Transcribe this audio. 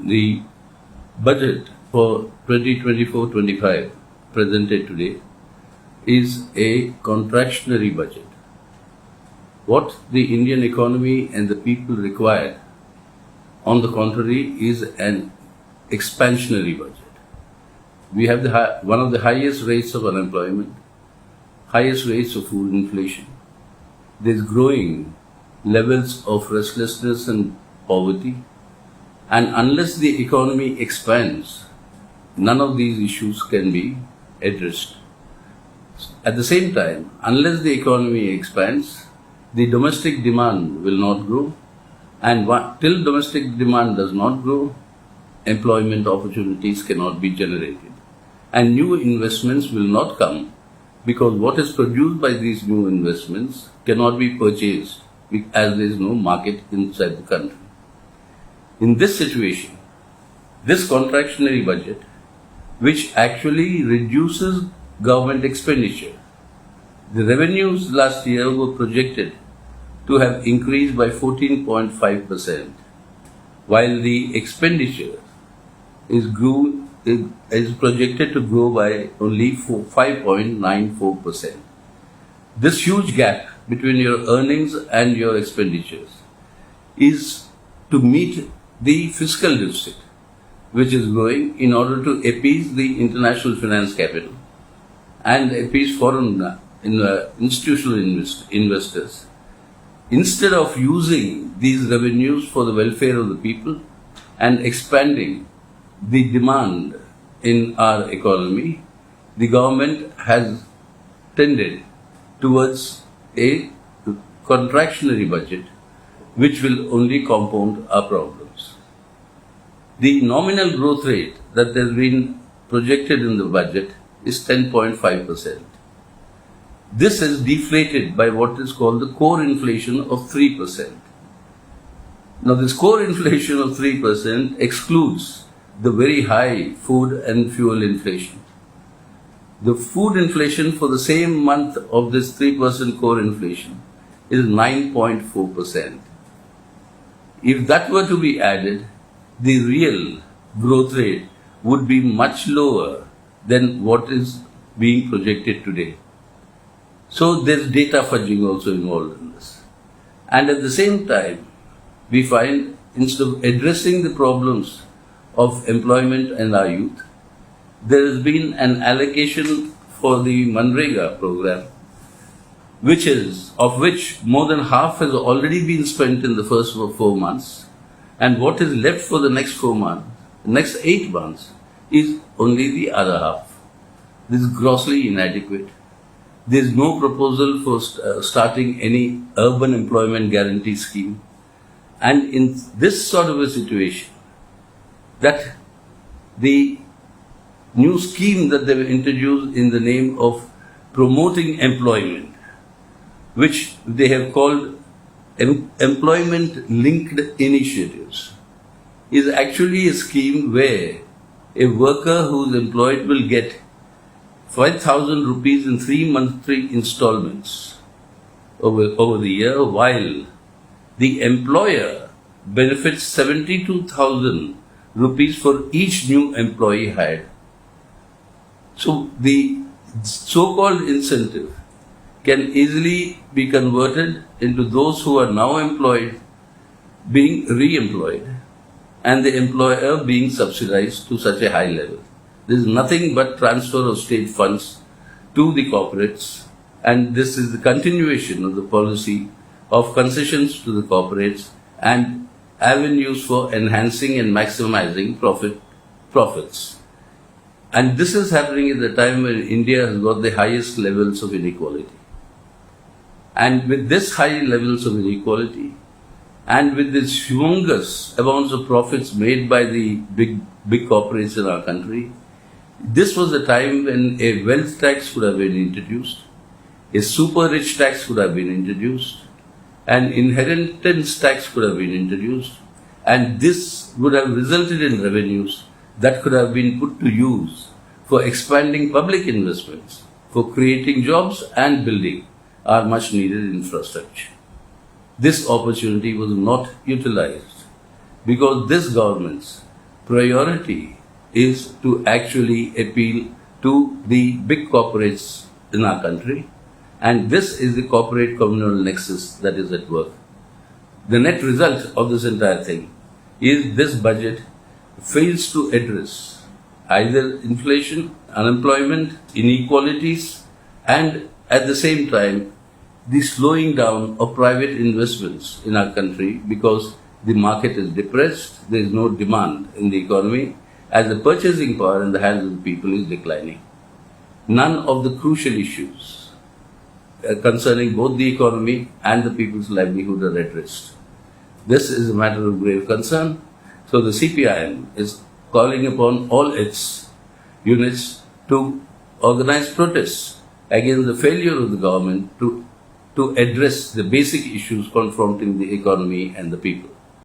The budget for 2024-25 presented today is a contractionary budget. What the Indian economy and the people require, on the contrary, is an expansionary budget. We have one of the highest rates of unemployment, highest rates of food inflation. There's growing levels of restlessness and poverty. And unless the economy expands, none of these issues can be addressed. At the same time, unless the economy expands, the domestic demand will not grow. And till domestic demand does not grow, employment opportunities cannot be generated. And new investments will not come because what is produced by these new investments cannot be purchased as there is no market inside the country. In this situation, this contractionary budget, which actually reduces government expenditure, the revenues last year were projected to have increased by 14.5%, while the expenditure is projected to grow by only 5.94%. This huge gap between your earnings and your expenditures is to meet the fiscal deficit, which is growing in order to appease the international finance capital and appease foreign institutional investors. Instead of using these revenues for the welfare of the people and expanding the demand in our economy, the government has tended towards a contractionary budget which will only compound our problems. The nominal growth rate that has been projected in the budget is 10.5%. This is deflated by what is called the core inflation of 3%. Now, this core inflation of 3% excludes the very high food and fuel inflation. The food inflation for the same month of this 3% core inflation is 9.4%. If that were to be added, the real growth rate would be much lower than what is being projected today. So there's data fudging also involved in this. And at the same time, we find instead of addressing the problems of employment and our youth, there has been an allocation for the Manrega program, of which more than half has already been spent in the first 4 months. And what is left for the next 4 months, the next 8 months, is only the other half. This is grossly inadequate. There is no proposal for starting any urban employment guarantee scheme. And in this sort of a situation, that the new scheme that they were introduced in the name of promoting employment, which they have called employment-linked initiatives, is actually a scheme where a worker who is employed will get 5,000 rupees in 3 monthly installments over the year, while the employer benefits 72,000 rupees for each new employee hired. So the so-called incentive can easily be converted into those who are now employed being re-employed and the employer being subsidized to such a high level. There is nothing but transfer of state funds to the corporates, and this is the continuation of the policy of concessions to the corporates and avenues for enhancing and maximizing profits. And this is happening at the time when India has got the highest levels of inequality. And with this high levels of inequality, and with these humongous amounts of profits made by the big corporates in our country, this was the time when a wealth tax would have been introduced, a super rich tax could have been introduced, an inheritance tax could have been introduced, and this would have resulted in revenues that could have been put to use for expanding public investments, for creating jobs and building our much needed infrastructure. This opportunity was not utilized because this government priority is to actually appeal to the big corporates in our country, and this is the corporate communal nexus that is at work. The net result of this entire thing is this budget fails to address either inflation, unemployment, inequalities, and at the same time the slowing down of private investments in our country because the market is depressed, there is no demand in the economy, as the purchasing power in the hands of the people is declining. None of the crucial issues concerning both the economy and the people's livelihood are addressed. This is a matter of grave concern. So the CPIM is calling upon all its units to organize protests against the failure of the government to address the basic issues confronting the economy and the people.